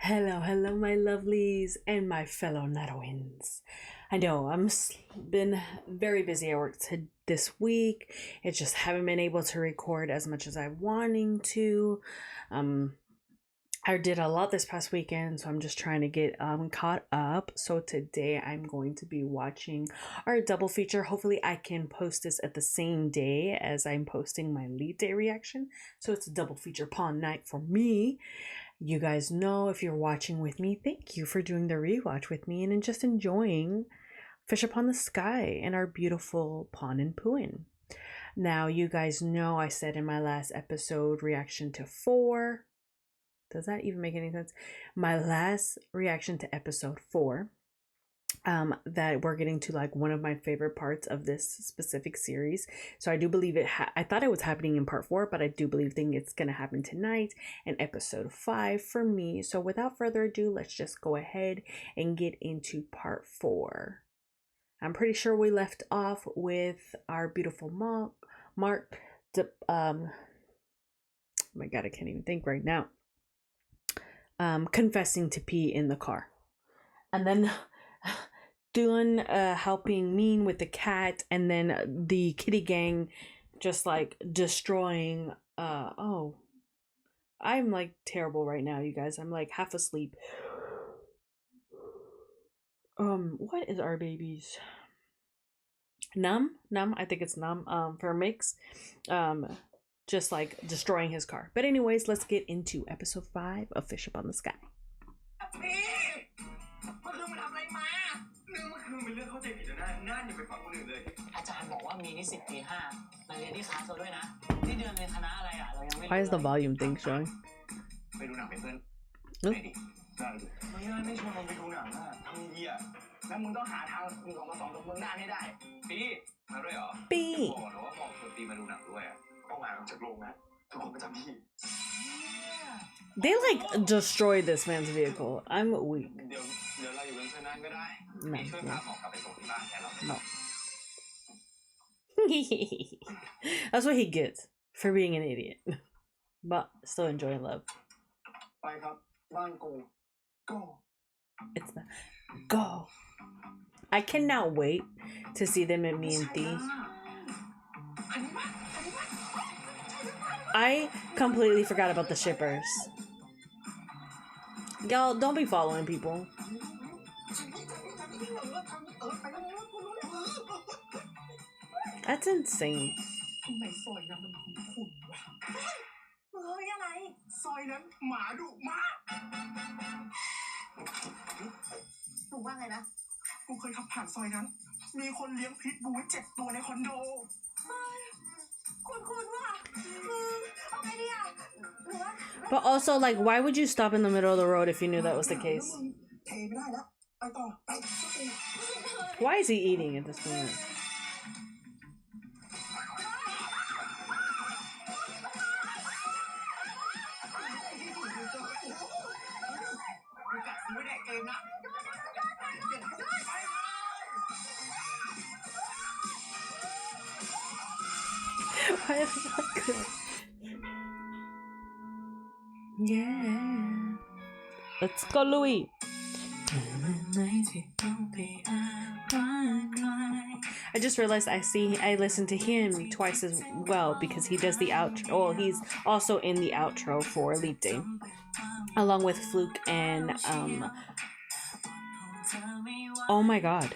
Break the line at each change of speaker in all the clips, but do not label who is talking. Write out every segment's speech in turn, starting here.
Hello, hello, my lovelies and my fellow Nadawins. I know been very busy at work this week. I just haven't been able to record as much as I wanting to. Um, I did a lot this past weekend, so I'm just trying to get caught up. So today I'm going to be watching our double feature. Hopefully I can post this at the same day as I'm posting my lead day reaction. So it's a double feature pawn night for me. You guys know, if you're watching with me, thank you for doing the rewatch with me and just enjoying Fish Upon the Sky and our beautiful Pawn and Puin. Now, you guys know I said in my last episode reaction to 4. Does that even make any sense? My last reaction to episode 4. That we're getting to like one of my favorite parts of this specific series. So I do believe I thought it was happening in part 4, but I do think it's gonna happen tonight in episode 5 for me. So without further ado, let's just go ahead and get into part 4. I'm pretty sure we left off with our beautiful Mark oh my god, I can't even think right now. Confessing to P in the car. And then doing helping Mean with the cat, and then the kitty gang just like destroying oh, I'm like terrible right now, you guys. I'm like half asleep. What is our baby's Num, I think it's Num, for Mix, just like destroying his car. But anyways, let's get into episode 5 of Fish Upon the Sky. เป็นเรื่องเข้าใจผิดแล้วน่าอย่าไปฟังคนอื่นเลยอาจารย์บอกว่ามีนิสิตปี 5มาเรียนที่คลาสเราด้วยนะนี่เดือนเรียนคณะอะไรอ่ะเรายังไม่ Why is the volume thing showing? ไปดูหนังเป็นเพื่อนไหนดิได้ดิไม่ชวนมึงไปดูหนังอ่ะทำดีอ่ะแล้วมึงต้องหาทาง1 2 2กับมึงหน้าให้ได้ปีมาด้วยเหรอปีบอกนะว่าบอกชวนปีมาดูหนังด้วยอ่ะต้องมาจากโรงนะทุกคนประจำที่ They like destroyed this man's vehicle. I'm weak. No. That's what he gets for being an idiot. But still enjoying love. It's the go. I cannot wait to see them at me and Thee. I completely forgot about the shippers. Y'all, don't be following people. That's insane. But also, like, why would you stop in the middle of the road if you knew that was the case? Why is he eating at this point? Yeah. Let's go, Louis. I just realized I listened to him twice as well because he does the outro. Well, he's also in the outro for Leap Day, along with Fluke and oh my god,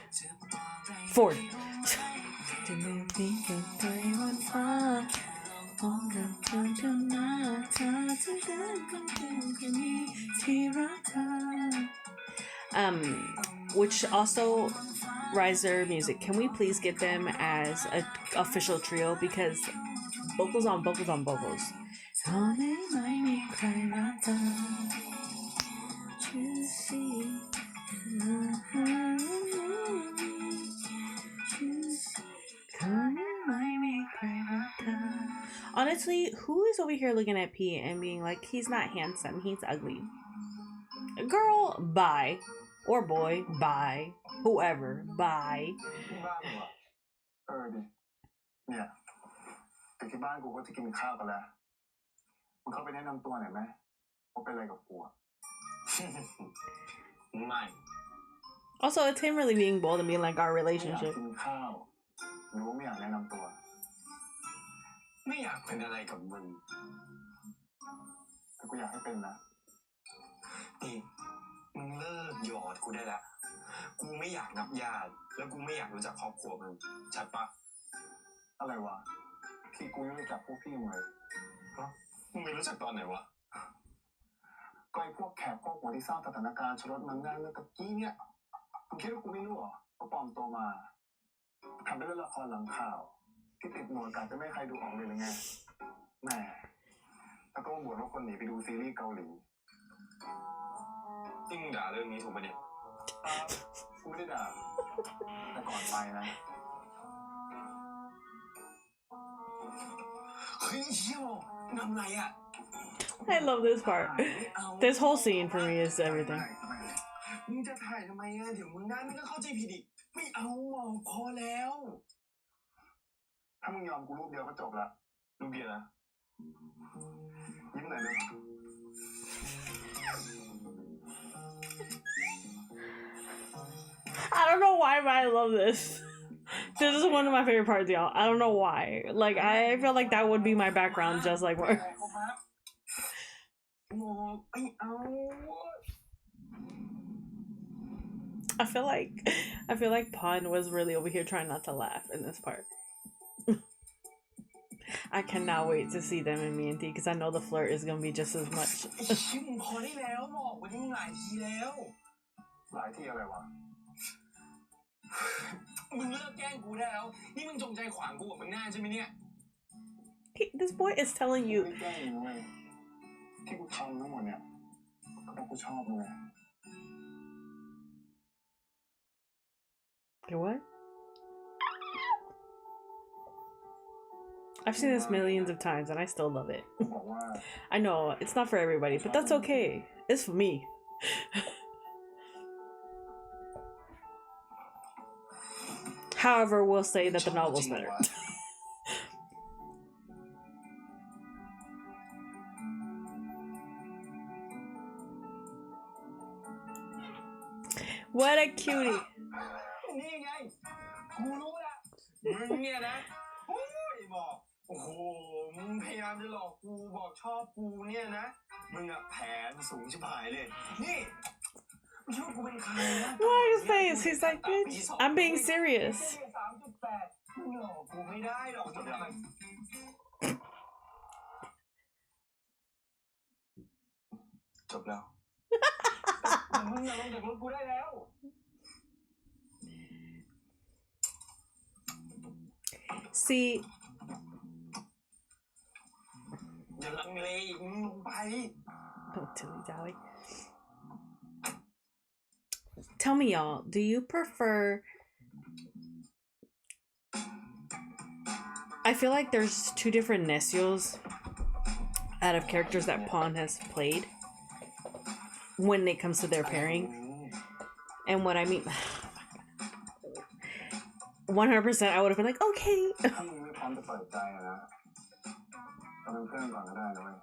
Ford. Which also Riser Music, can we please get them as an official trio, because vocals on vocals on vocals. Honestly, who is over here looking at P and being like, he's not handsome, he's ugly? Girl, bye. Or boy, bye. Whoever, bye.
ไม่
Also, it's him really being bold and being like our
ไม่อยาก
relationship.
กินข้าวหรือว่าไม่อยากแนะนำตัว ไม่อยากเป็นอะไรกับมึงแต่กูอยากให้เป็นนะนี่มึงเลิกหยอดกูได้ละกูไม่อยากนับญาติแล้วกูไม่อยากรู้จักครอบครัวมึงชัดปะอะไรวะที่กูยังไม่รู้จักพวกพี่มึงเลยฮะมึงไม่รู้จักตอนไหนวะก็ไอ้พวกแขกพวกหัวที่สร้างสถานการณ์ชลดเมืองน่านเมื่อตะกี้เนี่ยมึงคิดว่ากูไม่รู้เหรอก็ปลอมตัวมาทำเป็นเล่นละครหลังข่าวที่ติดหนวดกันจะไม่ให้ใครดูออกเลยหรือไงแหมแล้วก็มาบ่นว่าคนหนีไปดูซีรีส์เกาหลีที่มึงด่าเรื่องนี้ถูกปะเนี่ยกูไม่ได้ด่าแต่ก่อนไปนะเฮ้ยเชี่ยทำไรอ่ะ
I love this part. This whole scene for me is everything.
มึงจะถ่ายทำไมอ่ะเดี๋ยวมึงได้มึงก็เข้าใจผิดอีกไม่เอาพอแล้วถ้ามึงยอมกูรูปเดียวก็จบละรูปเดียวนะยิ้มหน่อยเลย
I don't know why, but I love this. This is one of my favorite parts, y'all. I don't know why. Like, I feel like that would be my background, just like more. I feel like Pun was really over here trying not to laugh in this part. I cannot wait to see them in me and T because I know the flirt is gonna be just as much.
มึงเลิกแกล้งกูได้แล้วนี่มึงจงใจขวางกูกับมึงหน้าใช่ไหมเนี่ย
This boy is telling you.
แกล้งมึงเว้ยที่กูทำทั้งหมดเนี่ยก็เพราะกูชอบมึงไง
What? I've seen this millions of times and I still love it. I know it's not for everybody, but that's okay. It's for me. However, we'll say that the novel's better. What a cutie.
นี่ไงกูรู้ละมึงเนี่ยนะโอ้ยบอกโอ้โหมึงพยายามจะหลอกกูบอกชอบกูเนี่ยนะมึงอะแผนสูงชิบหายเลยนี่มึงคิดว่ากูเป็นใครนะ
Look at his face. He's like, bitch, I'm being serious.
มึงหลอกกูไม่ได้หรอกจบแล้วจบแล้วมึงอย่าลงจากรถกูได้แล้ว
See,
อย่าลังเลมึงลงไป
don't dilly-dally. Tell me, y'all, do you prefer... I feel like there's two different Nesios out of characters that Pawn has played when it comes to their pairing. And what I mean... 100% I would have been like, okay.
ถ้ามึงไม่พร้อมจะเปิดใจนะเราเป็นเพื่อนก่อนก็ได้นะเว้ย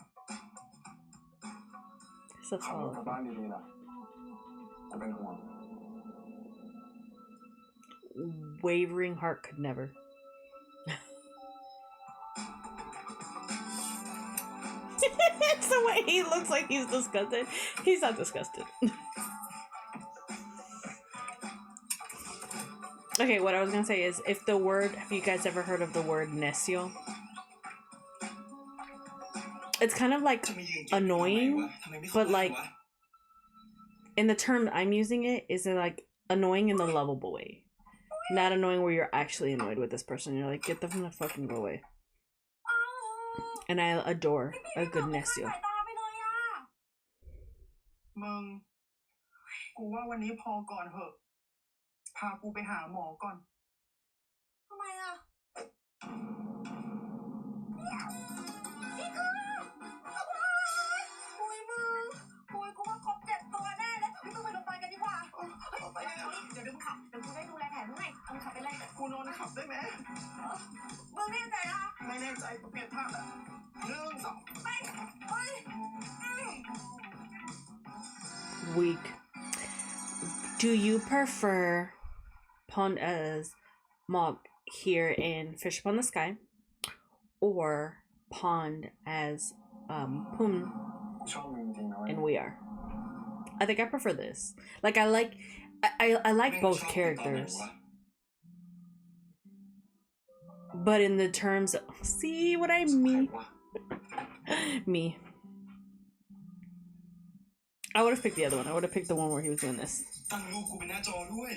So
ขับรถ
tall.
กลับบ้านดีๆล่ะกูเป็นห่วง
Wavering heart could never. It's the way he looks like he's disgusted. He's not disgusted. Okay, what I was gonna say is, if the word, have you guys ever heard of the word necio? It's kind of like annoying, but like, in the term I'm using it, is it like annoying in the lovable way. Not annoying where you're actually annoyed with this person. You're like, get them from the fucking go away. And I adore a good necio.
มึงกูว่าวันนี้พอก่อนเหอะพากูไปหาหมอก่อนทำไมอ่ะอุ้ยมึงอุ้ยกูว่าครบ7 ตัวแน่เลยพี่ต้องไปโรงพยาบาลกันดีกว่าไปแล้วเดี๋ยวมึงขับเดี๋ยวกูได้ดูแลแผลมึงไงมึงขับไปเลยกูนอนขับได้ไหมมึงแน่ใจอ่ะไม่แน่ใจเปลี่ยนท่าละ1 2ไป
week. Do you prefer Pond as Mog here in Fish Upon the Sky, or Pond as Pum
ชอบมึงจริงๆนะเว้ย
and We Are? I think I prefer this. Like I like both characters. But in the terms of, see what I mean? Me. I would have picked the other one. I would have picked the one where he was doing this.
ตั้งรูปกูเป็นหน้าจอด้วย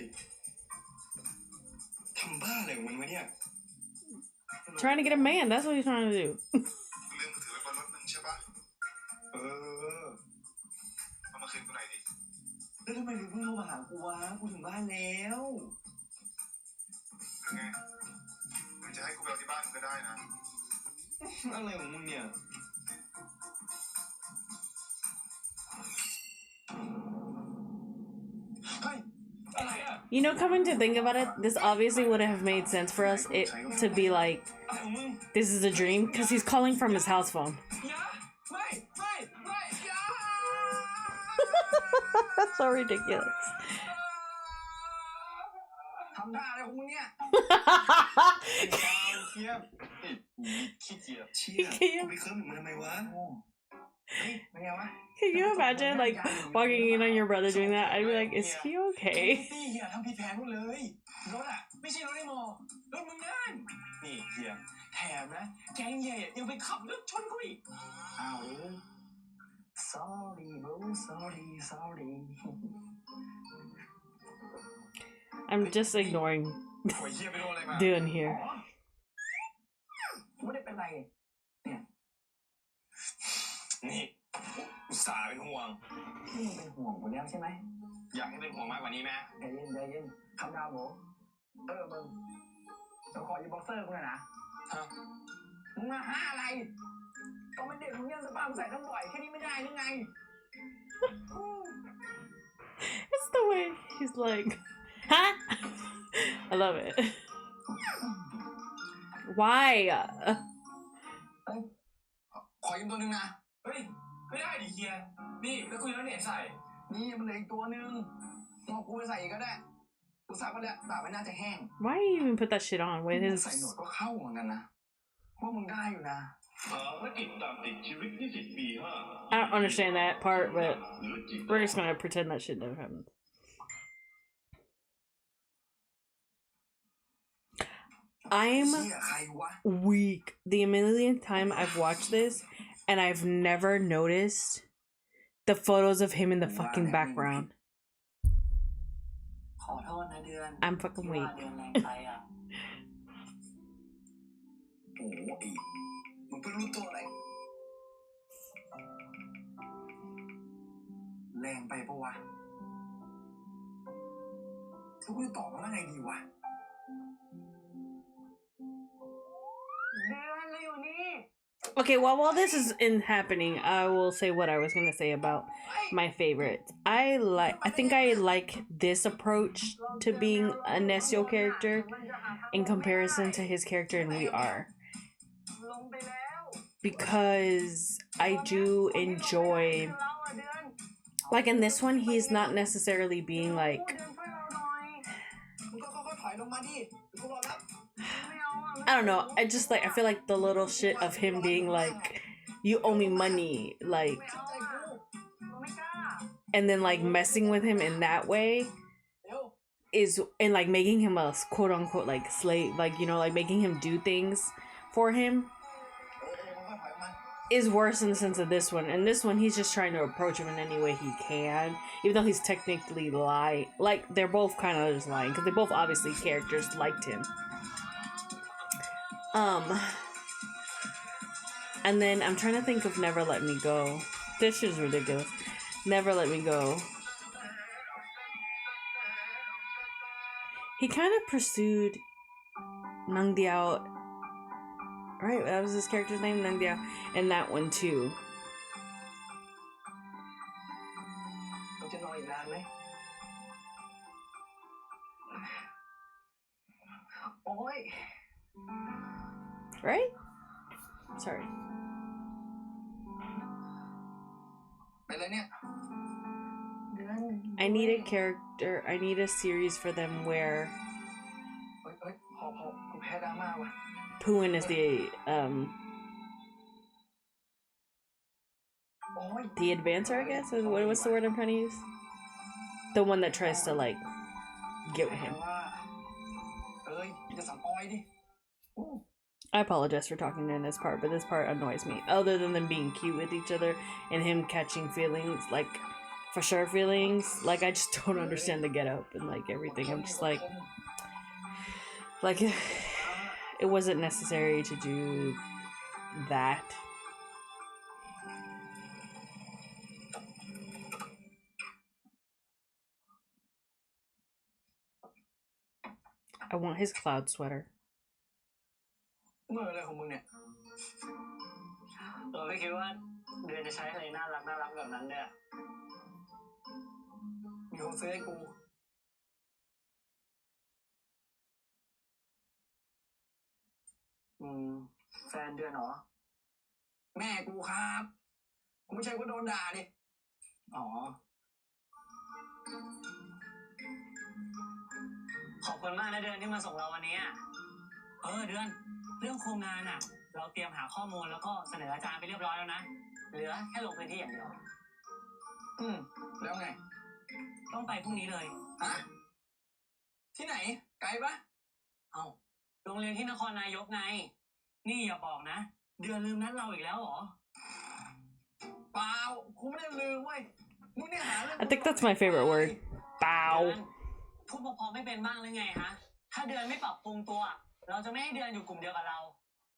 ทำบ้าอะไรของมันวะเนี่ย
Trying to get a man. That's what he's trying to do.
ลืมมือถือไว้บนรถมึงใช่ปะเอามาคืนกูหน่อยดิแล้วทำไมมึงเพิ่งโทรมาหากูวะกูถึงบ้านแล้วยังไงมึงจะให้กูไปเอาที่บ้านมึงก็ได้นะอะไรของมึงเนี่ย
You know, coming to think about it, this obviously would have made sense for us to be like, this is a dream, because he's calling from his house phone. That's so ridiculous. Can you imagine, like, walking in on your brother doing that? I'd be like, is he okay? I'm just ignoring Dylan here.
นี่อุตส่าห์เป็นห่วงนี่มึงเป็นห่วงกูแล้วใช่ไหมอยากให้เป็นห่วงมากกว่านี้ไหมใจเย็นคำดาวผมมึงเดี๋ยวขอยืมบ็อกเซอร์กูหน่อยนะฮะมึงมาหาอะไรก็มันเด็กมึงยังสปามึงใส่ทั้งบ่อยแค่นี้ไม่ได้หรือไง
It's the way he's like, huh? I love it. Why?
ขอยืมตัวนึงนะเฮ้ยไม่ได้ดิเฮียนี่แล้วกูยังไม่เห็นใส่นี่มันเหลืออีกตัวนึงเอากูไปใส่อีกก็ได้กูซักไปแล้วตากไว้น่าจะแห้ง
Why you even put that shit on with his
ใส่หนวดก็เข้าเหมือนกันนะว่ามึงได้อยู่นะ
I don't understand that part, but we're just gonna pretend that shit never happened. I'm weak. The millionth time I've watched this, and I've never noticed the photos of him in the fucking background. I'm fucking weak.
มึงเพิ่งรู้ตัวอะไรแรงไปปะวะทุกคนตอบว่าไงดีวะ
Okay, well, while this is happening, I will say what I was gonna say about my favorites. I think I like this approach to being a Nesio character in comparison to his character in We Are, because I do enjoy, like in this one, he's not necessarily being like, I don't know, I feel like the little shit of him being like, you owe me money, like, and then like messing with him in that way is, and like making him a quote unquote like slave, like, you know, like making him do things for him is worse in the sense of this one. And this one, he's just trying to approach him in any way he can, even though he's technically lying. Like, they're both kind of just lying, because they both obviously characters liked him. And then I'm trying to think of Never Let Me Go. This is ridiculous. Never Let Me Go. He kind of pursued Nang Diao. Right, that was his character's name, Nang Diao. And that one too. Right? Sorry. I need a character. I need a series for them where
เฮ้ยพอกูแพ้ดราม่าว่ะ
Puin is the advancer, I guess. What's the word I'm trying to use? The one that tries to like get with him.
เอ้ยจะสังออยดิ
I apologize for talking in this part, but this part annoys me. Other than them being cute with each other and him catching feelings, like for sure feelings, like I just don't understand the get up and like everything. I'm just like it wasn't necessary to do that. I want his cloud sweater.
เมื่ออะไรของมึงเนี่ยเราไม่คิดว่าเดือนจะใช้อะไรน่ารักแบบนั้นเนี่ยมีคนซื้อให้กูแฟนเดือนเหรอแม่กูครับกูไม่ใช่ก็โดนด่าดิอ๋อขอบคุณมากนะเดือนที่มาส่งเราวันนี้เดือนเรื่องโครงงานอ่ะเราเตรียมหาข้อมูลแล้วก็เสนออาจารย์ไปเรียบร้อยแล้วนะเหลือแค่ลงพื้นที่อย่างเดียวแล้วไงต้องไปพรุ่งนี้เลยฮะที่ไหนไกลปะโรงเรียนที่นครนายกไงนี่อย่าบอกนะเดือนลืมนัดเราอีกแล้วเหรอเปล่ากูไม่ได้ลืมเว้ยมึงเนี่ยหาเรื่อง
I think that's my favorite word. Bow.
พูดพอไม่เป็นบ้างหรือไงฮะถ้าเดือนไม่ปรับปรุงตัวเราจะไม่ให้เดือนอยู่กลุ่มเดียวกับเรา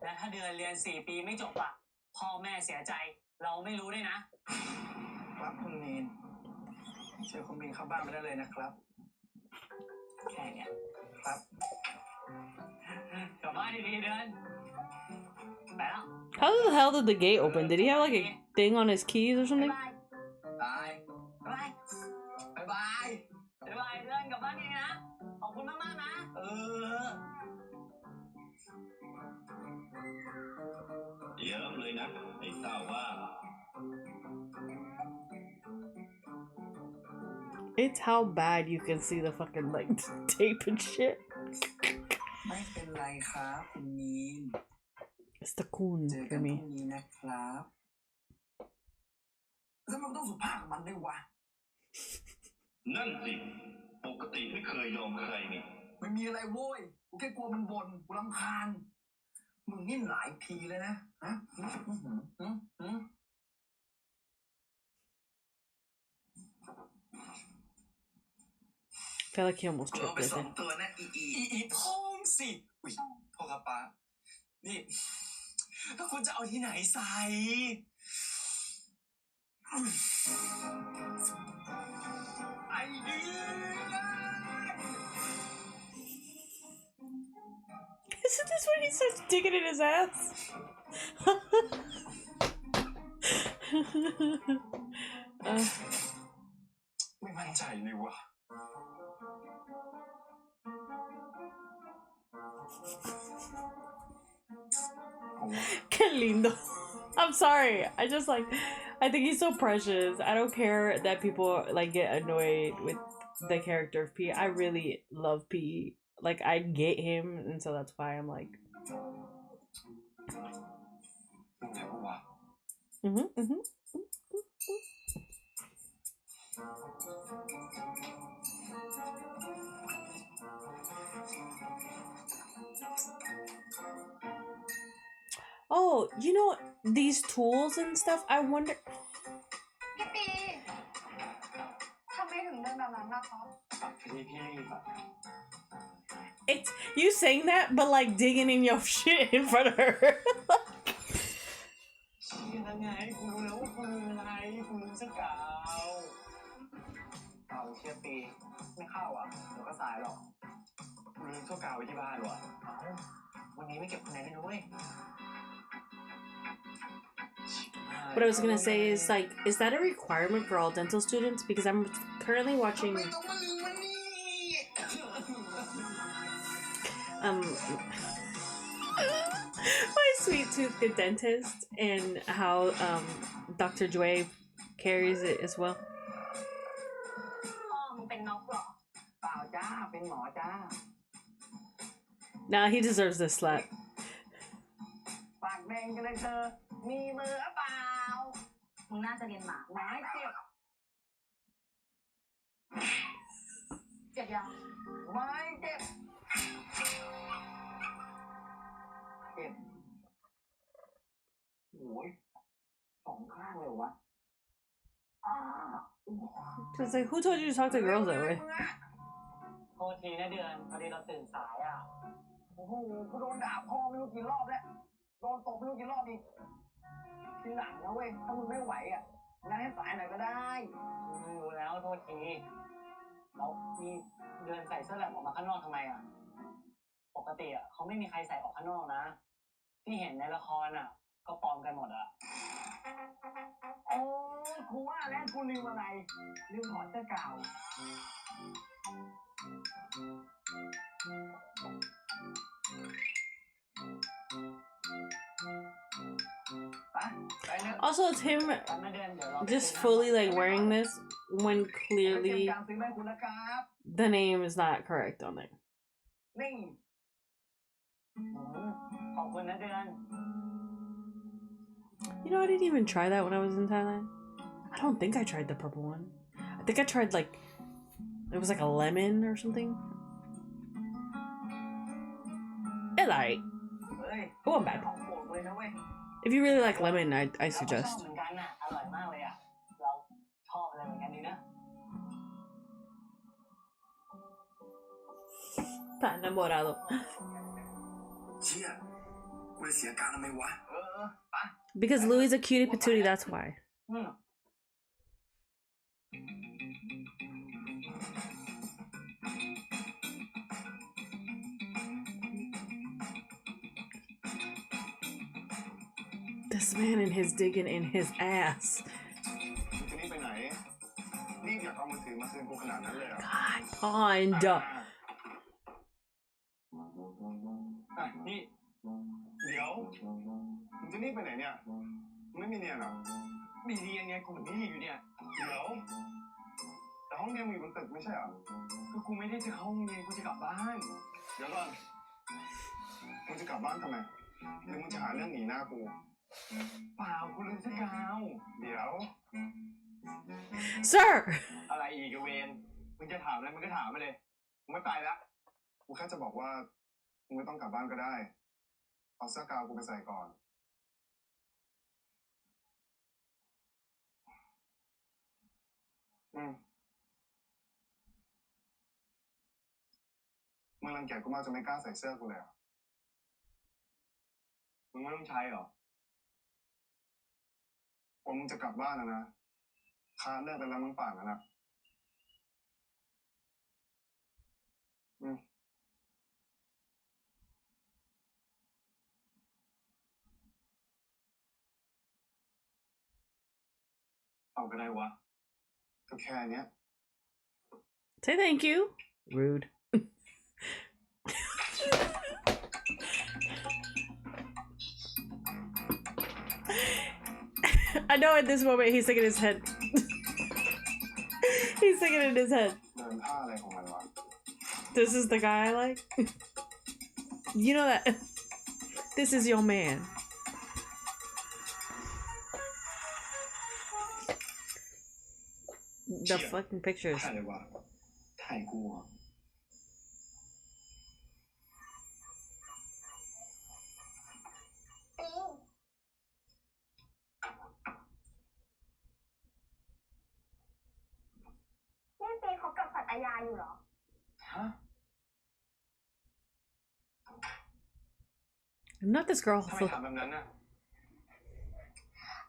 และถ้าเดือนเรียน4 ปีไม่จบพ่อแม่เสียใจเราไม่รู้ด้วยนะครับคุณมีนเชิญคุณมีนเข้าบ้านไปได้เลยนะครับแค่เนี้ยครับกลับบ้านดีๆเดือนไปแล้ว
How the hell did the gate open? Did he have like a thing on his keys or something?
บายเดือนกลับบ้านดีนะขอบคุณมากๆนะเยอะเลยนะไอ้เต้าว่า
It's how bad you can see the fucking like tape and shit.
ไม่เป็นไรครับคุณมีน
It's the coon
เจอกั
for
นพ
me.
รุ่งนี้นะครับแล้วมันต้องสุภาพกับมันด้วยวะนั่นสิปกติไม่เคยยอมใครนี่ไม่มีอะไรโว้ยกูแค่กลัวมันบ่นกูรำคาญมึงนี่หลายทีเลยนะฮะ
I feel like he almost
เอา
tripped
ไป
right
2
there.
ตัวนะอีพ่องสิอุ้ยพ่อครับป้านี่ถ้าคุณจะเอาที่ไหนใส่ไอ้เดือน
Isn't this when he starts digging in his ass?
ไม่มั่นใจเลยว่ะ
Qué lindo. I'm sorry. I think he's so precious. I don't care that people like get annoyed with the character of P. I really love P. Like I get him, and so that's why I'm like. Oh, you know these tools and stuff. I wonder.
พี่ปีทำไมถึงเดินแบบนั้นล่ะคะ
It's you saying that, but like digging in your shit in front of her.
ยังไงกูรู้แล้วว่ากูลืมอะไรกูลืมเสื้อกาวเอาเชี่ยปีไม่เข้าอ่ะเดี๋ยวก็สายหรอกกูลืมเสื้อกาวไว้ที่บ้านว่ะวันนี้ไม่เก็บคะแนนได้ด้วย
What I was gonna say is like, is that a requirement for all dental students? Because I'm currently watching My Sweet Tooth Good Dentist and how Dr. Joy carries it as well.
อ๋อ
ข้าเป็นหมอจ้า
Now he deserves this slap.
ปากแดงกันเลยเธอ มีมือหรือเปล่า
มึงน่าจะเรียนหมา
ไม้เจ็บ
เจ็บยัง
ไม้เจ็บ เจ็บโอ้ยสองข้างเลยวะอ้า
It's like, who told you to talk to girls that way?
โทษทีนะเดือนพอดีเราตื่นสายอ่ะ โอ้โหกูโดนด่าพ่อไม่รู้กี่รอบแล้ว โดนตบไม่รู้กี่รอบอีกทีหลังนะเว้ย ถ้ามึงไม่ไหวอ่ะงั้นให้สายหน่อยก็ได้รู้แล้วโทษทีแล้วนี่เดือนใส่เสื้อแบบออกมาข้างนอกทำไมอ่ะ ปกติอ่ะเขาไม่มีใครใส่ออกข้างนอกนะ ที่เห็นในละครอ่ะ ก็ปลอมกันหมดอ่ะ โอ้กูว่าแล้วกูลืมอะไร ลืมถอดเสื้อกาวไปเนอะ
Also, it's him
มาเดือนเดี๋ยวเรา
just fully like wearing this when
เตรีย
clearly
มการซื้อให้คุณนะครับ
the name is not correct on there.
นี่ขอบคุณนะเดือน
You know, I didn't even try that when I was in Thailand. I don't think I tried the purple one. I think I tried like it was like a lemon or something. It's alright.
เฮ้ย
It wasn't bad.
เอาโบกเลยนะเว้ย
If you really like lemon, I
เราก็ชอบ
suggest.
เหมือนกันน่ะ อร่อยมากเลยอ่ะ เราชอบอะไรเหมือนกันดีนะ
Está enamorado.
เชี่ยกูจะเสียการทำไมวะ
ไป
Because Louis a cutie patootie, that's why.
อืม
This man and his digging in his ass.
มึงจะนี่ไปไหน รีบอยากเอามือถือมาคืนกูขนาดนั้นเลยเหรอ
Kind.
อ่ะนี่ เดี๋ยว มึงจะรีบไปไหนเนี่ย มึงไม่มีเรียนเหรอ
มีเรียนไงกูนี่อยู่เนี่ย
เดี๋ยว แต่ห้องเรียนมึงอยู่บนตึกไม่ใช่เหรอ
คือกูไม่ได้จะเข้าโรงเรียนกูจะกลับบ้าน
เดี๋ยวก่อน มึงจะกลับบ้านทำไม หรือมึงจะหาเรื่องหนีหน้ากู
เปล่ากูลืมเสื้อกาว
เดี๋ยว
Sir!
อะไรอีกอะเวนมึงจะถามอะไรมึงก็ถามมาเลยมึงไม่ไปละ
กูแค่จะบอกว่า มึงไม่ต้องกลับบ้านก็ได้ เอาเสื้อกาวกูไปใส่ก่อน มึงรังเกียจกูมากจนไม่กล้าใส่เสื้อกูเลยเหรอ
มึงไม่ต้องใช้หรอ
กว่ามึงจะกลับบ้านนะค้าเลิกไปแล้วมึงป่านแล้วนะเอาก็ได้วะ ก็แค่เนี้ย
Say thank you. Rude. I know at this moment he's thinking in his head. He's thinking in his head.
เดินท่าอะไรของมันวะ
This is the guy I like. You know that. This is your man. The
Shit.
fucking pictures.
ถ่ายเลยวะถ่ายกูเหรอ
ปิงนี่ปีคบกับสัตยาอยู่เหรอ
ฮะ
I'm not this girl.
ทำไมถามแบบนั้นน่ะ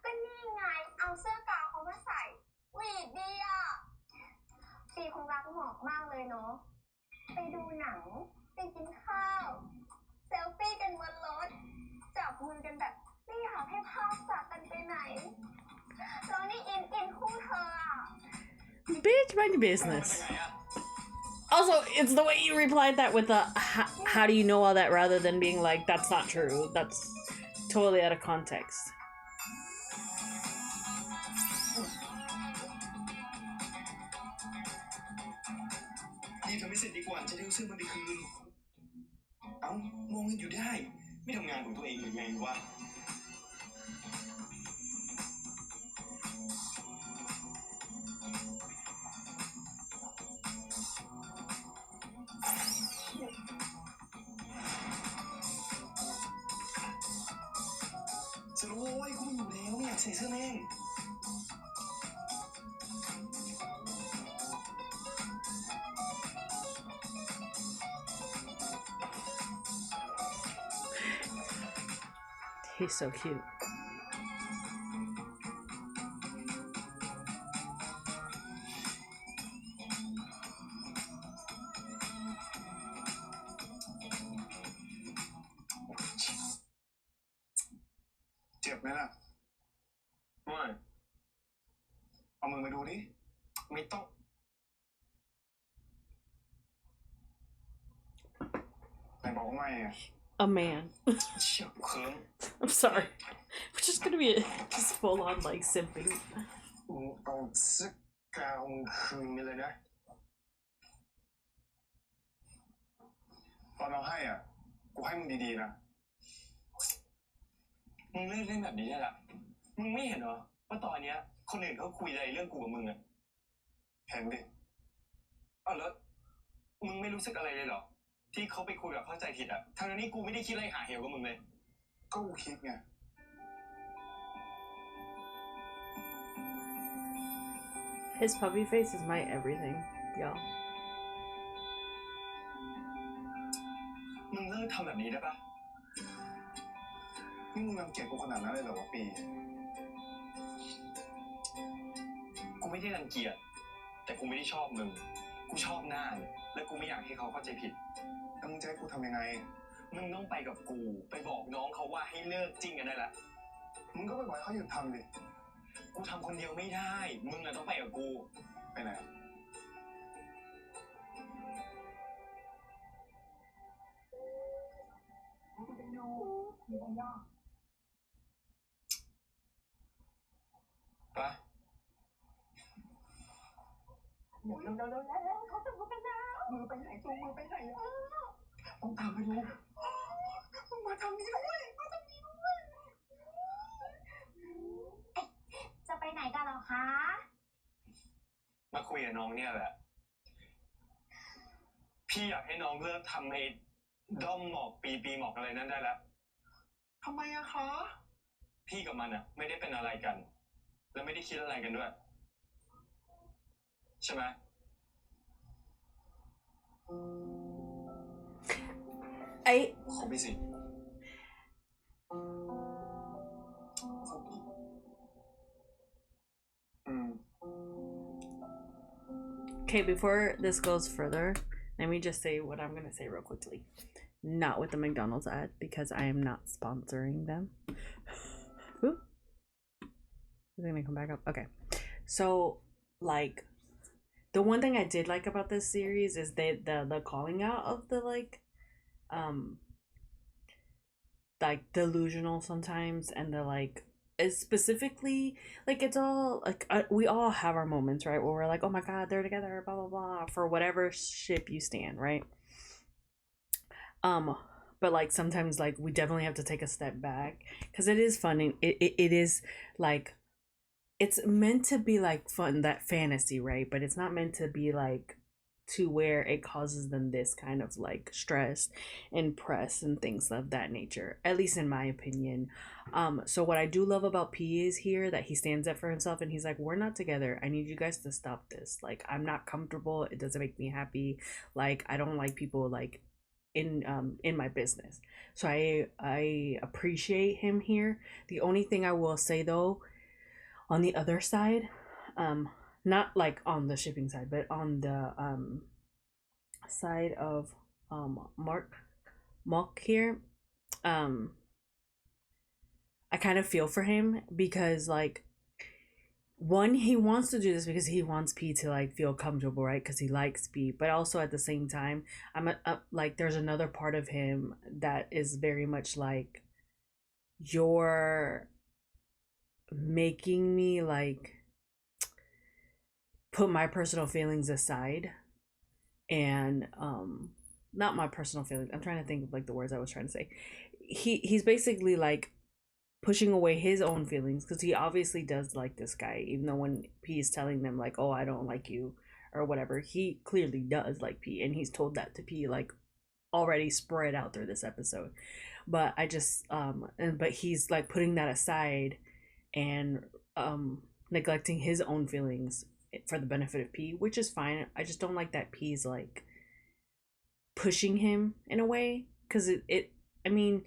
ก็นี่ไง เอาเสื้อกาวเขามาใส่หวีดดีอ่ะปีคงรักหมอกมากเลยเนาะ ไปดูหนัง ไปกินข้าว เซลฟี่กันบนรถ จับมือกันแบบไม่อยากให้ภาพจากกันไปไหน แล้วนี่อินคู่เธออ่ะ
Bitch, mind your business. Also, it's the way you replied that with the how do you know all that rather than being like, that's not true. That's totally out of context.
รีบทำให้เสร็จดีกว่าจะได้เอาเสื้อมันไปคืนเอ้ามองกันอยู่ได้ ไม่ทำงานของตัวเองหรือไงวะสโลยกูอยู่แล้วไม่อยากใส่เสื้อแม่ง
He's so cute.
เจ็บไหมล่ะไม่เอามือมาดูดิ ไม่ต้องไหนบอกว่าไม่อะ
A man.
เชี่ยเคิร์ม
I'm sorry. We're just gonna be just full on like simping.
มึงเอาเสื้อกาวมึงคืนไปเลยนะ ตอนเราให้อ่ะ กูให้มึงดีๆนะ มึงเลิกเล่นแบบนี้ได้ละ มึงไม่เห็นเหรอว่าตอนเนี้ย คนอื่นเขาคุยอะไรเรื่องกูกับมึงอะเห็นดิอ้าวแล้วมึงไม่รู้สึกอะไรเลยเหรอ ที่เขาไปคุยแบบเข้าใจผิดอะทั้งนี้กูไม่ได้คิดอะไรหาเหวกับมึงเลย ก็กูคิดไง
His puppy face is my everything, y'all.
มึงเลิกทำแบบนี้ได้ปะนี่มึงรังเกียจกูขนาดนั้นเลยเหรอวะปี กูไม่ได้รังเกียจ แต่กูไม่ได้ชอบมึง กูชอบหน้าและกูไม่อยากให้เขาเข้าใจผิด แล้วมึงจะให้กูทำยังไง มึงต้องไปกับกู ไปบอกน้องเขาว่าให้เลิกจริงกันได้ละ มึงก็ไปบอกเขาหยุดทำดิ กูทำคนเดียวไม่ได้ มึงอะต้องไปกับกู ไปไหน ไป
เร็วเขาจะพูดกันแล้วมือไปไหนจูงมือไปไหนต้องตามไปดูมึงมาทำนี้ด้วยมาทำนี้ด้วย
จะไปไหนกันเหรอคะ
มาคุยกับน้องเนี่ยแหละ พี่อยากให้น้องเลิกทำไอ้ด้อมหมอกปีหมอกอะไรนั่นได้แล้ว
ทำไมอะคะ
พี่กับมันอะไม่ได้เป็นอะไรกัน และไม่ได้คิดอะไรกันด้วย ใช่ไหม
I
ขอพี่สิ
okay, before this goes further, let me just say what I'm gonna say real quickly. Not with the McDonald's ad because I am not sponsoring them. Ooh. Is it gonna come back up? Okay. So like the one thing I did like about this series is the calling out of the like delusional sometimes, and the like is specifically like it's all like we all have our moments, right, where we're like, oh my god, they're together, blah blah blah, for whatever ship you stand, right? But like sometimes like we definitely have to take a step back because it is funny. It is like it's meant to be like fun, that fantasy, right? But it's not meant to be like to where it causes them this kind of like stress and press and things of that nature, at least in my opinion. So what I do love about P is here that he stands up for himself and he's like, we're not together, I need you guys to stop this, like I'm not comfortable, it doesn't make me happy, like I don't like people like in my business. So I appreciate him here. The only thing I will say though, on the other side, not like on the shipping side, but on the side of Mark here, I kind of feel for him because like one, he wants to do this because he wants P to like feel comfortable, right? Because he likes P, but also at the same time, like there's another part of him that is very much like, you're making me like put my personal feelings aside and not my personal feelings. I'm trying to think of like the words I was trying to say. He's basically like pushing away his own feelings because he obviously does like this guy, even though when P is telling them like, oh, I don't like you or whatever, he clearly does like P, and he's told that to P like already spread out through this episode. But I just but he's like putting that aside and neglecting his own feelings for the benefit of P, which is fine. I just don't like that P's like pushing him in a way, because I mean,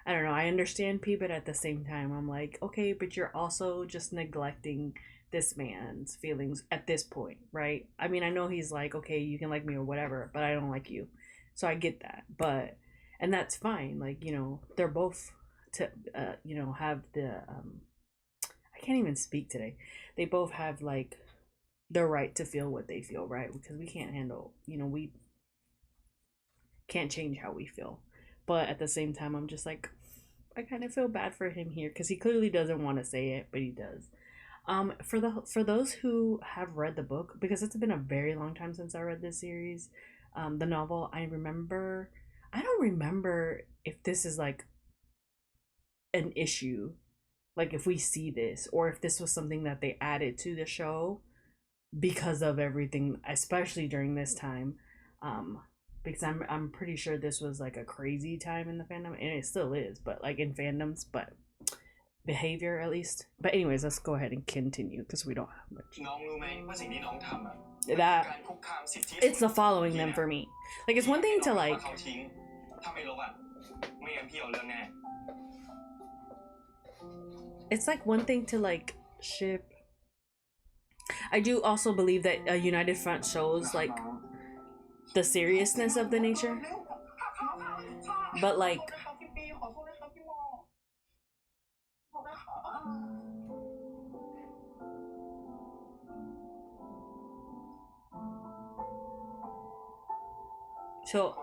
I don't know, I understand P, but at the same time I'm like, okay, but you're also just neglecting this man's feelings at this point, right? I mean, I know he's like, okay, you can like me or whatever, but I don't like you. So I get that. But and that's fine. Like, you know, they're both to you know, have the I can't even speak today. They both have like the right to feel what they feel, right? Because we can't handle, you know, we can't change how we feel. But at the same time, I'm just like, I kind of feel bad for him here because he clearly doesn't want to say it, but he does. For those who have read the book, because it's been a very long time since I read this series, the novel, I don't remember if this is like an issue, like if we see this, or if this was something that they added to the show because of everything, especially during this time. Because I'm pretty sure this was like a crazy time in the fandom, and it still is, but like in fandoms, but behavior at least. But anyways, let's go ahead and continue because we don't have much. That it's the following them for me. Like it's one thing to like. It's like one thing to like ship. I do also believe that a united front shows like the seriousness of the nature, but like so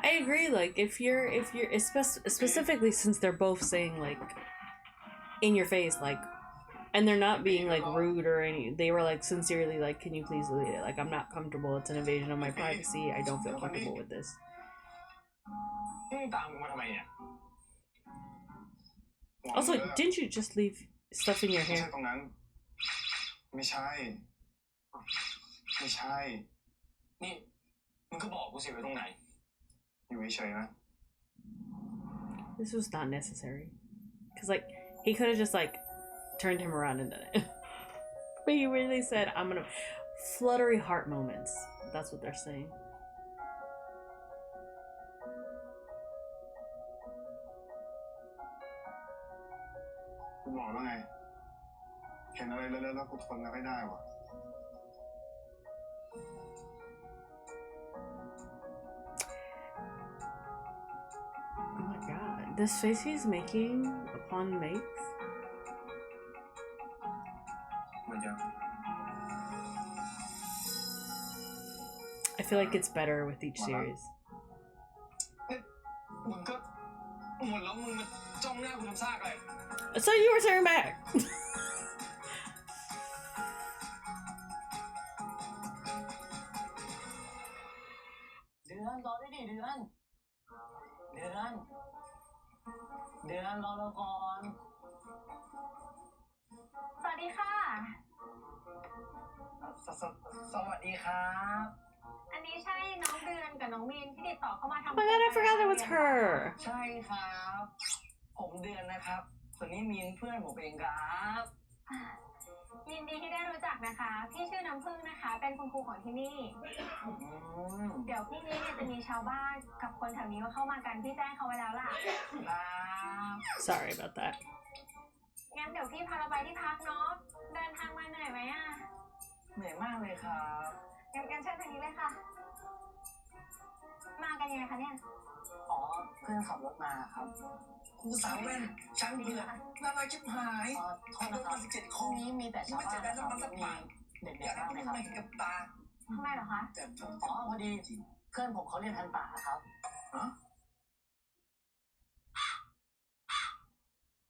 I agree, like if you're specifically since they're both saying like in your face like, and they're not being like rude or any, they were like sincerely like, can you please delete it, like I'm not comfortable, it's an invasion of my privacy, I don't feel comfortable with this. Also, didn't you just leave stuff in your hair? This was not necessary. Because, like, he could have just, like, turned him around and done it. But he really said, I'm gonna... Fluttery heart moments. That's what they're saying. Oh my god. This face he's making upon makes? I feel like it's better with each series. So you were turning back. Oh my god, I forgot that was her. Sorry about that.
ครับ
งั้นเชิญทางนี้เลยค่ะ มากันยังไงคะเนี่ย
อ๋อเพื่อนขับรถมาครับ
ครูสาวแว่นช่างเบื่อน่ารักชิบหาย
โทษนะครับ
17
พรุ่งนี้มีแต่ชาวบ้านนะครับมีเด็
อยาก
กๆ
ให้
บ้าง
พวก
ไหม
มึง
ครับ
มาเห็นกับตา
ทำไมเหรอคะ
แต่
อ๋อพอดีเพื่อนผมเขาเรียนทันตะครับ
ฮะ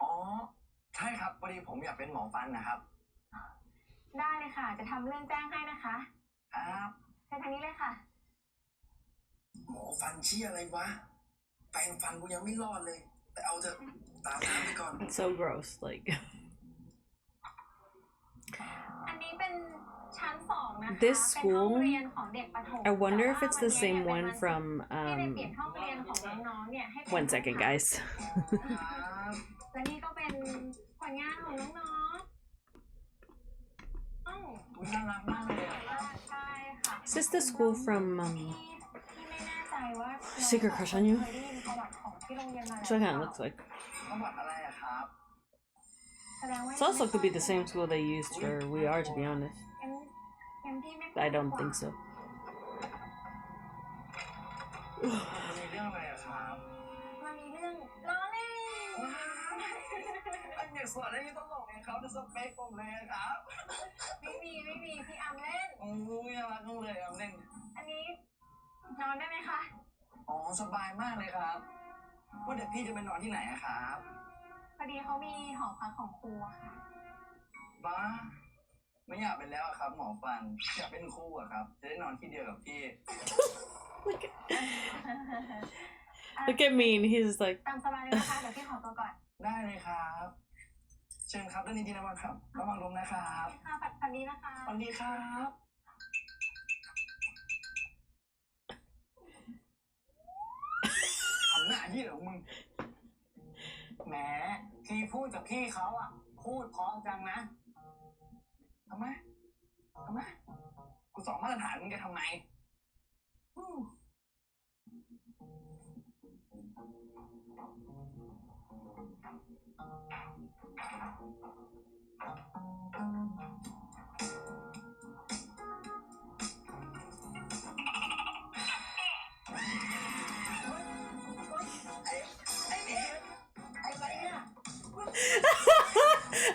อ๋อ ใช่ครับพอดีผมอยากเป็นหมอฟันนะครับ
ได้เลยค่ะ จะทำเรื่องแจ้งให้นะคะ
ครับ
เชิญทางนี้เลยค่ะ
หมอฟันเชี่ยอะไรวะ แปรงฟันกูยังไม่รอดเลย แต่เอาเถอะตามน้ำไปก่อน
It's so gross. Like,
อันนี้เป็นชั้น2นะคะ
This
เป็นห้อง
school,
เรียนของเด็กประถม
I wonder
แต่
if
ว่า
it's
วัน
the
นี้
same
เนี่ยเป็น
one
วัน
from.
ที่ได้เปลี่ยนห้องเรียนของน้องๆเนี่ยให้เป็น
One second, guys.
และนี่ก็เป็นผลงานของน้องๆ
อุ๊ยน่ารักมากเลยอะ
ใช่ค่ะ
Is this the school from
ที่ไม่แน่ใจว่า
Secret Crush on You?
เคยได้ยินประวัติของที่โรงเรียนมา
That's what it kind of looks like.
ประวัติอะไรอะครับ
แสดงว่า
This also could be the same school they used for We Are, to be honest.
งั้นพี่ไม่
I don't think so.
มันมีเรื่องอะไรอะครับ
มันมีเรื่องล้อเล่น
ว้าวอันเด็กสวนอันนี้ตลกเองครับจะสเปคผมเลยอะครับ
ไม่มีพี่อำเล่น
โอ้ยน่ารักจังเลยเอาเล่น
อันนี้นอนได้ไหมคะ
อ๋อสบายมากเลยครับว่าเดี๋ยวพี่จะไปนอนที่ไหนอะครับ
พอดีเขามีหอพักของครูอะค่ะ
บ้าไม่อยากเป็นแล้วอะครับ หมอฟันอยากเป็นครูอะครับ จะได้นอนที่เดียวกับพี่
Look at me, and he's like,
ตามสบายเลยนะคะ เดี๋ยวพี่ขอตัวก่อน
ได้เลยครับ เชิญครับด้านนี้ดีนะบ้างครับระวังลมนะครับ
ค่ะฝันดีนะคะ
สวัสดีครับทำหน้าที่เหรอมึง
แหมที่พูดกับพี่เขาอ่ะ พูดเพราะจังนะ
ทำไมกูสองมาตรฐานมึงจะทำไมอู้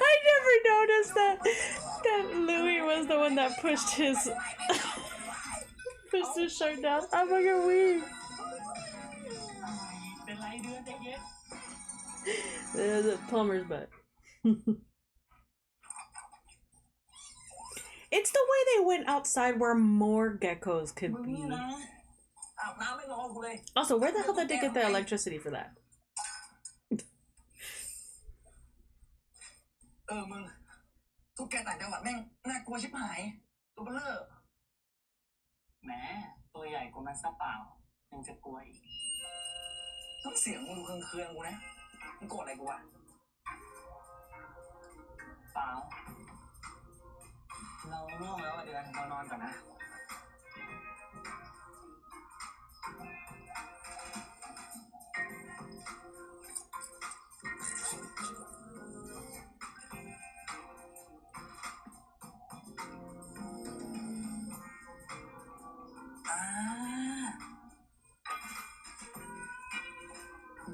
I never noticed that Louis was the one that pushed his shirt down. I'm fucking weak.
เป็นไรเดือนใจเย็น
The plumber's butt. It's the way they went outside where more geckos could
มึงนี่
be.
นะอาบน้ำไม่รอกูเลย
Also, where the hell did they get the electricity for that?
มึงทุกแกต่างจังหวัดแม่งน่ากลัวชิบหายตัวเบลอ
แหมตัวใหญ่กว่ามันซะเปล่า ยังจะกลัวอีก
น้ำเสียงมึงดูเครื่องๆกูนะมึงโกรธอะไรกูวะ
เปล่า เราง่วงแล้วอะเดือนเรานอนก่อนนะ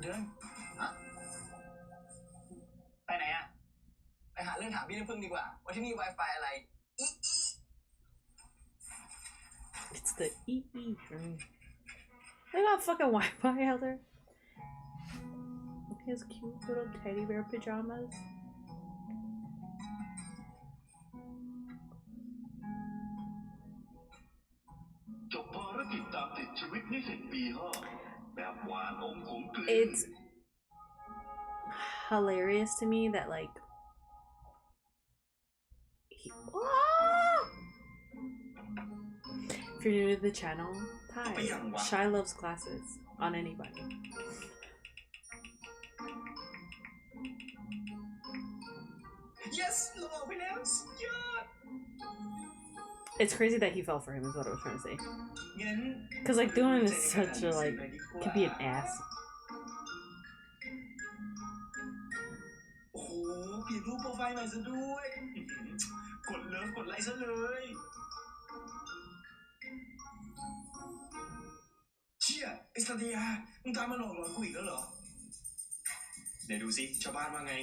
เดือน
ไปไหนอ่ะ
ไปหาเรื่องถามพี่น้ำพึ่งดีกว่าว่าที่นี่ Wi-Fi อะไร
It's the EE for me. They got fucking Wi-Fi out there. His cute little teddy bear pajamas.
จบภารกิจตามติดชีวิตนิสิตปี5แบบหวานอมขมกลืน
It's hilarious to me that like if you're new to the channel, hi. Shy loves glasses on anybody.
yes หล่อไปแล้วสุดยอด
It's crazy that he fell for him is what I was trying to say.
งั้น
Because like doing is such a like could be an ass.
โอ้โหเปลี่ยนรูปโปรไฟล์ใหม่ซะด้วยกดเลิฟกดไลค์ซะเลย เชี่ยไอ้สัตยามึงตามมาหลอกหลอนกูอีกแล้วเหรอเดี๋ยวดูสิชาวบ้านว่าไง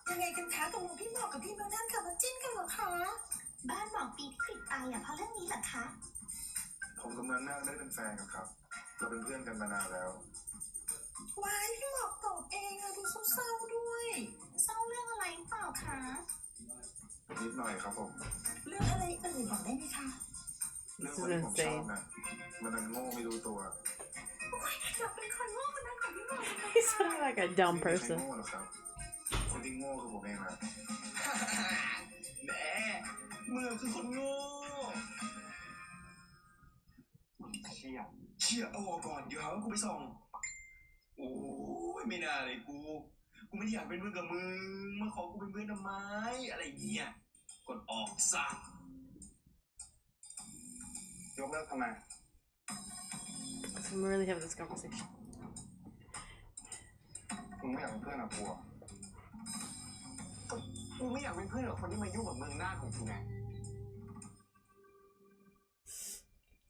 ยังไงกันคะตกลงพี่หมอกกับพี่เมืองน่านกลับมาจิ้นกันเหรอคะ
บ้านหมอกปีที่กริดตายอ่ะเพราะเรื่องนี้เหรอคะ
ผมกับเมืองน่านไม่ได้เป็นแฟนกันครับ เราเป็นเพื่อนกันมานานแล้ว
วายพี่หมอกตอบเองอะดูเศร้าๆด้วย
เศร้าเรื่องอะไรเปล่าคะ
นิดหน่อยครับผม
เรื่องอะไรเอ่ยบอกได้ไหมคะ
เรื่องคนที่ผมชอบนะมันดันโง่ไม่รู้ตัว
อยากเป็นคนโง่คนนั้นของพี่หมอก
He sounded like a dumb
ไม่มีใคร
person.
โง่หรอกครับ คนที่โง่คือผมเองนะ แหมเมืองคือคนโง่เชี่ยเอาออกก่อนเดี๋ยวหาว่ากูไปส่องโอ้ยไม่น่าเลยกูไม่ได้อยากเป็นเพื่อนกับมึงมาขอกูเป็นเพื่อนทำไมอะไรเงี้ยกดออกซะยกเลิกทำไม
So we really have this conversation.
มึงไม่อยากเป็นเพื่อนกับกูอ่ะกูไม่อยากเป็นเพื่อนกับคนที่มายุ่งกับเมืองหน้าของกูไง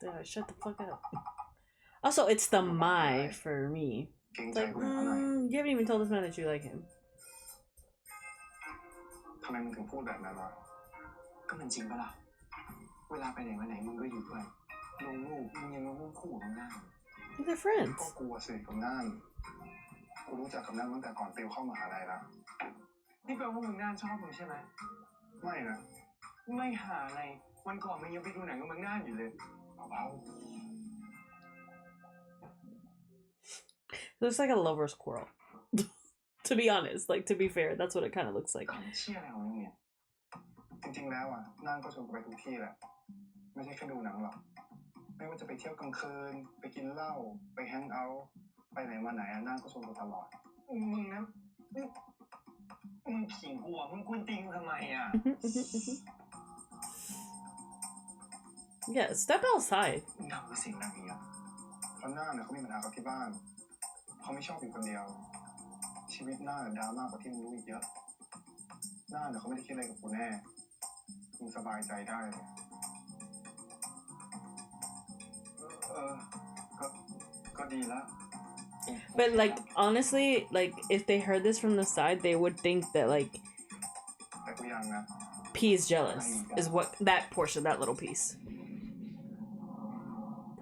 Dude, shut the fuck up. Also, it's the my for me.
เกรง
It's
ใจ
like,
กูหน่อย
you haven't even told this man that you like him.
ทำไมมึงถึงพูดแบบนั้นวะก็มันจริงปะล่ะเวลาไปไหนมาไหนมึงก็อยู่ด้วยลงรูปมึงยังลงรูปคู่กับหน้า
They're friends.
ก็กูสนิทกับน่านกูรู้จักกับน่านตั้งแต่ก่อนติวเข้ามหาลัยแล้วนี่แปลว่ามึงน่านชอบมึงใช่ไหมไม่นะไม่หาอะไรวันก่อนมึงยังไปดูหนังกับมึงน่านอยู่เลยเบา
It looks like a lover squirrel. To be honest, like to be fair, that's what it kind of looks like.
เชี่ยอะไรของมึงเนี่ยจริงๆแล้วอ่ะน่านก็ชวนกูไปทุกที่แหละไม่ใช่แค่ดูหนังหรอกไม่ว่าจะไปเที่ยวกลางคืนไปกินเหล้าไปแฮงเอาท์ไปไหนมาไหนอ่ะน่านก็ชวนกูตลอดมึงนะมึงขิงกูอ่ะมึงกวนตีนกูทำไมอ่ะ
Yeah, step outside.
มึงทำกับสิ่งแบบนี้อ่ะเพราะหน้าเนี่ยเขามีปัญหากับที่บ้านเขาไม่ชอบอยู่คนเดียวชีวิตหน้าเนี่ยดราม่ากว่าที่มึงรู้อีกเยอะหน้าเนี่ยเขาไม่ได้คิดอะไรกับกูแน่มึงสบายใจได้เลยก็ดีแล้ว
But like honestly, like if they heard this from the side, they would think that like
แต่กูยังนะ
P is jealous. Is what that portion, that little piece.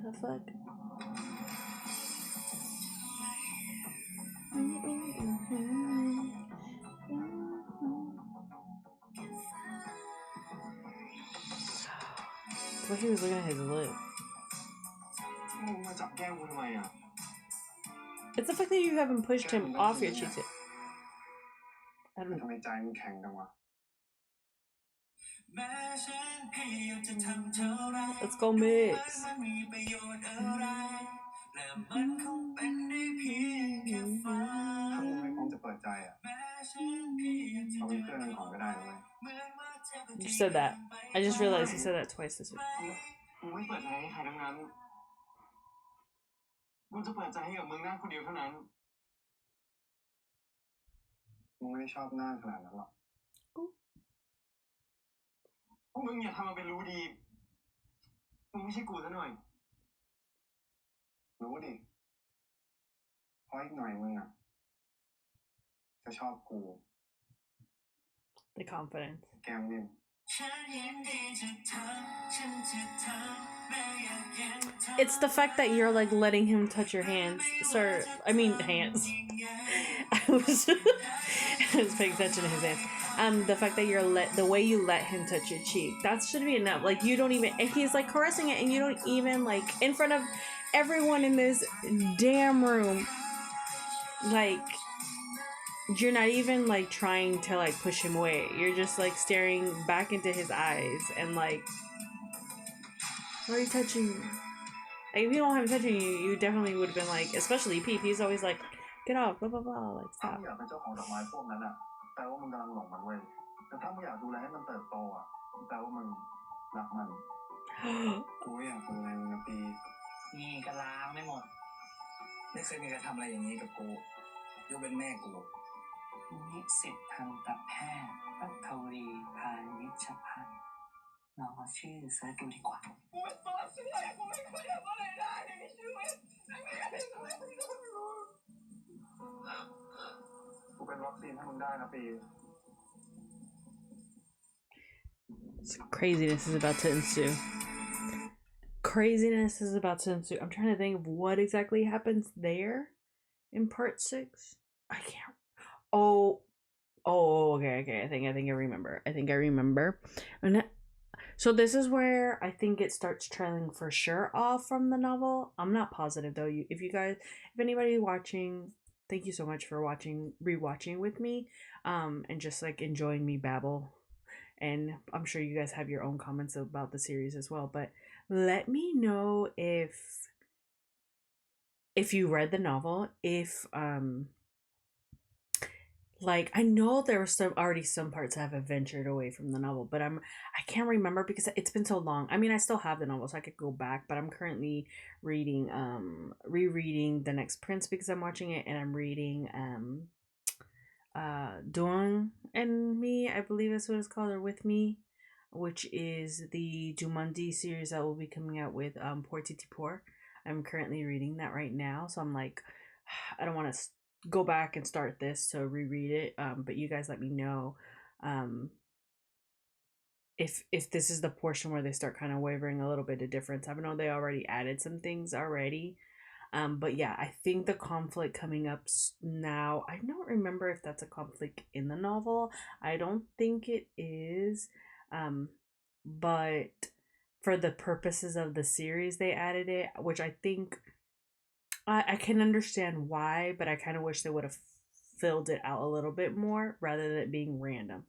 The fuck? What he was looking at his lip.
มึงมาจับแก้มกูทำไมอ่ะ
It's the fact that you haven't pushed him off your cheeks yet. I don't
ทำ
know.
ไมใจมึงแข็งจังวะ
Let's go mix.
ถ้ามึงไม่พร้อมจะเปิดใจอ่ะเราเป็นเพื่อนกันก่อนก็ได้นะเว้ย
You said that. I just realized he said that twice this week.
มึงไม่เปิดใจให้ใครทั้งนั้นมึงจะเปิดใจให้กับมึงหน้าคนเดียวเท่านั้นมึงไม่ได้ชอบหน้าขนาดนั้นหรอกมึงอย่าทำมาเป็นรู้ดีมึงไม่ใช่กูซะหน่อยรู้ดิเพราะอีกหน่อยมึงอ่ะจะชอบกู
The confidence.
แก้มนิ่ม
It's the fact that you're like letting him touch your hands, sir. I mean hands. I was paying attention to his hands. The fact that the way you let him touch your cheek, that should be enough. Like you don't even, and he's like caressing it, and you don't even like in front of everyone in this damn room. Like you're not even like trying to like push him away. You're just like staring back into his eyes and like, why are you touching me? Like if you don't have him touching you, you definitely would have been like, especially Peep, he's always like, get off, blah blah blah, like
ถ้า
stop.
มึงอยากเป็นเจ้าของดอกไม้พวกนั้นอ่ะแปลว่ามึงกำลังหลงมันเว้ยแต่ถ้ามึงอยากดูแลให้มันเติบโตอ่ะแปลว่ามึงรักมันกูอยากดูแลมึงนะปี
นี่ก็ล้างไม่หมด
ไม่เคยมีใครทำอะไรอย่างนี้กับกูยกเป็นแม่กู
นิสิตทันตแพทย์ปัทวีพานิชพันธ์ เราเอาชื่อเซิร์ชดูดีกว่า
กูเป็นตัวเสื้อกูไม่เคยทำอะไรได้ในชีวิตกูเป็นวัคซีนให้มึงได้นะปี
Craziness is about to ensue. Craziness is about to ensue. I'm trying to think of what exactly happens there in part 6. I can't. Oh, okay. I think I remember. And so this is where I think it starts trailing for sure off from the novel. I'm not positive though. If anybody watching, thank you so much for rewatching with me, and just like enjoying me babble. And I'm sure you guys have your own comments about the series as well. But let me know if you read the novel, if like I know there were some parts that have ventured away from the novel, but I can't remember because it's been so long. I mean, I still have the novel, so I could go back, but I'm currently reading rereading The Next Prince because I'm watching it, and I'm reading Doing and Me, I believe that's what it's called, or With Me, which is the Dumandi series that will be coming out with Pour. I'm currently reading that right now, so I'm like, I don't want to go back and start this to reread it, but you guys let me know if this is the portion where they start kind of wavering a little bit of difference. I know they already added some things already, but yeah, I think the conflict coming up now, I don't remember if that's a conflict in the novel. I don't think it is, but for the purposes of the series they added it, which I think I can understand why, but I kind of wish they would have filled it out a little bit more rather than it being random.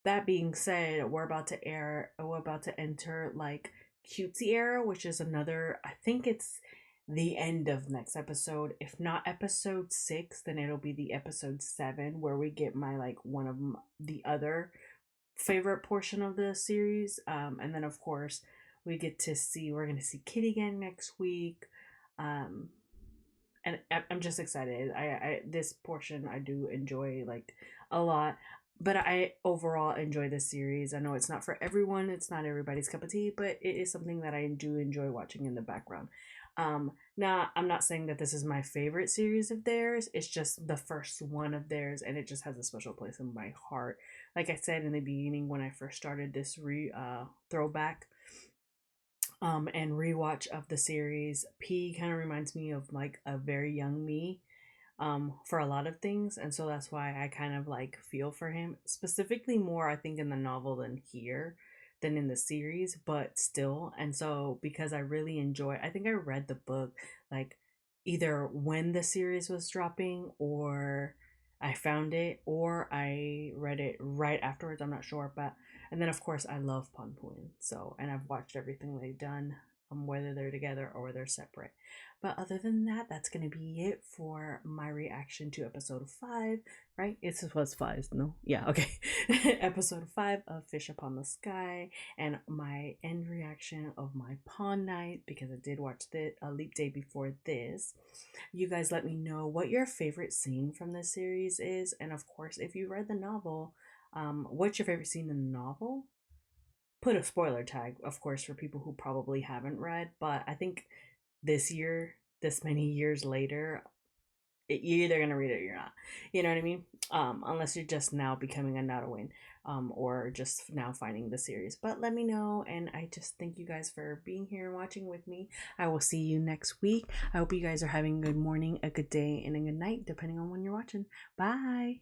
That being said, we're about to enter like cutesy era, which is another, I think it's the end of next episode. If not episode 6, then it'll be the episode 7 where we get my like one of the other favorite portion of the series. And then of course we're going to see Kitty again next week. And I'm just excited. I this portion I do enjoy like a lot, but I overall enjoy this series. I know it's not for everyone, it's not everybody's cup of tea, but it is something that I do enjoy watching in the background. Now I'm not saying that this is my favorite series of theirs. It's just the first one of theirs, and it just has a special place in my heart. Like I said in the beginning when I first started this throwback and rewatch of the series, P kind of reminds me of like a very young me for a lot of things, and so that's why I kind of like feel for him, specifically more I think in the novel than in the series, but still. And so because I really enjoy, I think I read the book like either when the series was dropping, or I found it, or I read it right afterwards, I'm not sure. But and then of course I love Ponpuin, so, and I've watched everything they've done, whether they're together or they're separate. But other than that, that's gonna be it for my reaction to episode 5, right? It was 5, no? Yeah, okay. Episode 5 of Fish Upon the Sky, and my end reaction of my pawn night, because I did watch the Leap Day before this. You guys let me know what your favorite scene from this series is, and of course, if you read the novel, what's your favorite scene in the novel? Put a spoiler tag, of course, for people who probably haven't read, but I think this many years later, you're either gonna read it or you're not. You know what I mean? Unless you're just now becoming a Nadawin, or just now finding the series. But let me know, and I just thank you guys for being here and watching with me. I will see you next week. I hope you guys are having a good morning, a good day, and a good night, depending on when you're watching. Bye!